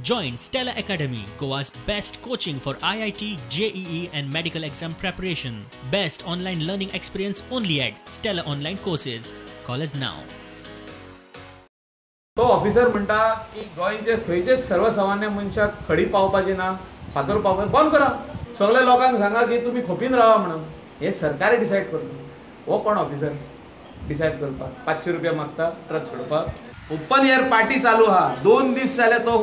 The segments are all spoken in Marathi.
Join Stella Academy, Goa's best coaching for IIT, JEE and medical exam preparation. Best online learning experience only at Stella Online Courses. Call us now. तो ऑफिसर म्हणता की गोंयचे खंयचेच सर्वसामान्य मनशाक खडी पावपाची ना, फातर पावपाची बंद करा. सगळे लोकांक सांगा की तुम्ही खोपीन रावा म्हणून. हे सरकार डिसायड करता. हो कोण ऑफिसर डिसायड करपाक? 500 रुपया मागता ट्रक सोडपाक. ओपन एअर पार्टी चालू हा. 2 दीस जाले तो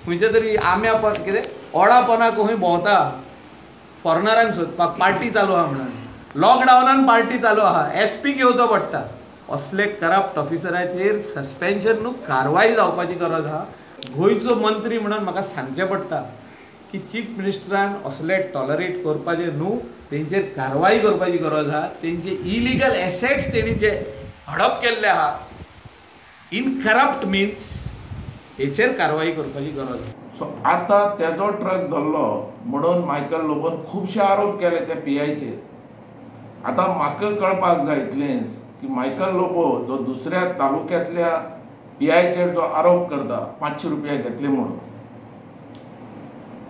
खंयचे तरी आम्या कितें ओडापणाक खंय भोंवता फॉरेनरांक सोदपाक. पार्टी चालू हा म्हणून. लॉकडावनान पार्टी चालू हा. SP घेवचो पडटा. असले करप्ट ऑफिसराचेर सस्पेन्शन न्हू कारवाई जावपाची गरज आहा. गोंयचो मंत्री म्हणून म्हाका सांगचें पडटा की चीफ मिनिस्टरान असले टॉलरेट करपाचे न्हू, तेंचेर कारवाई करपाची गरज आहा. तेंचे इलिगल एसेट्स तेणी जे हडप केल्ले आहा इन करप्ट मीन्स हेचेर कारवाई करपाची गरज आहा. सो आता तेजो ट्रक धरलो म्हणून मायकल लोबोन खुबशे आरोप केले त्या PIचेर. आता म्हाका कळपाक जाय इतलेंच की मायकल लोबो जो दुसऱ्या तालुक्यातल्या PIचेर जो आरोप करता 500 रुपया घेतले म्हणून,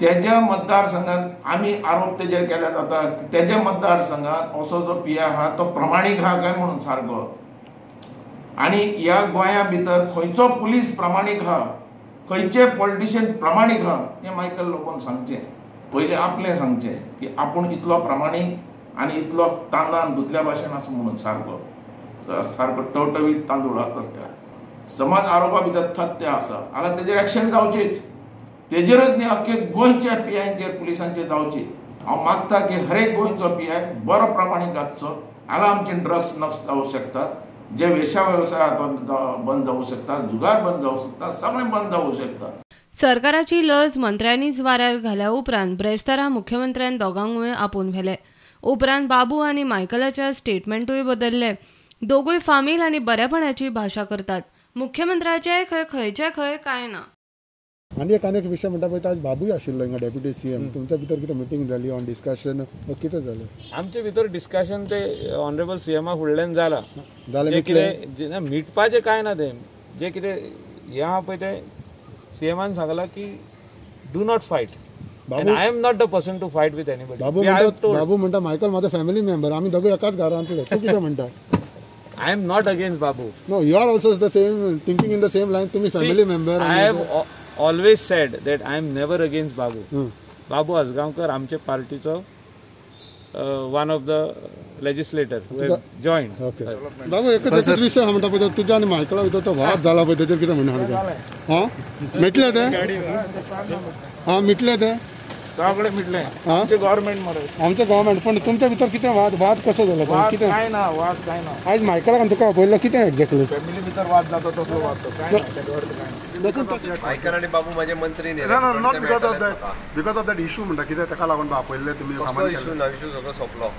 तेज्या मतदारसंघात आमी आरोप तेजेर केले जाता तेज्या मतदारसंघात असो जो PI आहा तो प्रमाणीक आहा काय म्हणून सारको. आणि ह्या गोंया भितर खंयचो पुलीस प्रमाणीक आहा, खंयचे पॉलिटिशियन प्रमाणीक आहा हें मायकल लोबोन सांगचें. पयलें आपलें सांगचें की आपूण इतलो प्रमाणीक आनी इतलो तांदळान धुतल्या भाशेन आसा म्हणून सारको टवटवीत तांदूळ आसा. समज आरोपा भितर तथ्य आसा जाल्यार तेजेर एक्शन जावचीच. तेजेरच न्ही अख्खे गोंयच्या PIचेर पुलिसांचेर जावची. हांव मागता की हर एक गोंयचो PI बरो प्रमाणीक आसचो. हांगा आमचे ड्रग्स नक्स जावंक शकता, जे वेश्या वेवसाय बंद जावंक शकता, जुगार बंद जावंक शकता, सगळें बंद जावंक शकता. सरकाराची लज मंत्र्यांनीच वाऱ्यार घाल्या उपरांत ब्रेस्तारा मुख्यमंत्र्यान दोगांकूय आपोवन व्हेले. उपरांत बाबू आनी मायकलाच्या स्टेटमेंटूय बदलले. दोगूय फामील आनी बरेपणाची भाशा करतात. मुख्यमंत्र्याचे खंयचे काय ना. आनी एक विशय म्हणटा पळय आज बाबूय आशिल्लो हिंगा डेप्युटी CM. तुमच्या भितर कितें मिटींग जाली ऑन डिस्कशन कितें जालें? आमचे भितर डिस्कशन ते ऑनरेबल CMा फुडल्यान जालां. कितें मिटपाचें कांय ना. तें जे कितें हें आहा पळय ते CMान सांगलां की do not fight. I am not the person to fight with anybody. Babu म्हणटा मायकल म्हाजो फॅमिली मेंबर, आमी दोगूय एकाच घरांतले. तूं कितें म्हणटा? I am not against Babu. No, you are also the same, thinking in the same line. Tumi family member. I have always said that I am never against Babu. Babu Asgaonkar, आमचे पार्टीचो one of the legislator who have joined. Okay. बाबू एकच विषय हा म्हणटा पळय तुज्या आनी मायकला भितर तो वाद जाला पळय तेजेर कितें म्हणना? हां मिटले ते? हां मिटले ते? सगळे मिटले. आमचे गव्हर्नमेंट मरे. आमचे गव्हर्नमेंट पण तुमच्या भितर कितें वाद कसो जाला? कितें काय ना वाद काय ना. आज मायकलाक तुका आपयल्लो कितें एक्झॅक्टली? फॅमिली भितर वाद जाता तसलो वाद तो काय ना. मायकल आनी बाबू माझे मंत्री न्ही. Not because of that issue म्हणटा कितें ताका लागून आपयल्ले तुमी सामान. इशू सगळो सोंपलो.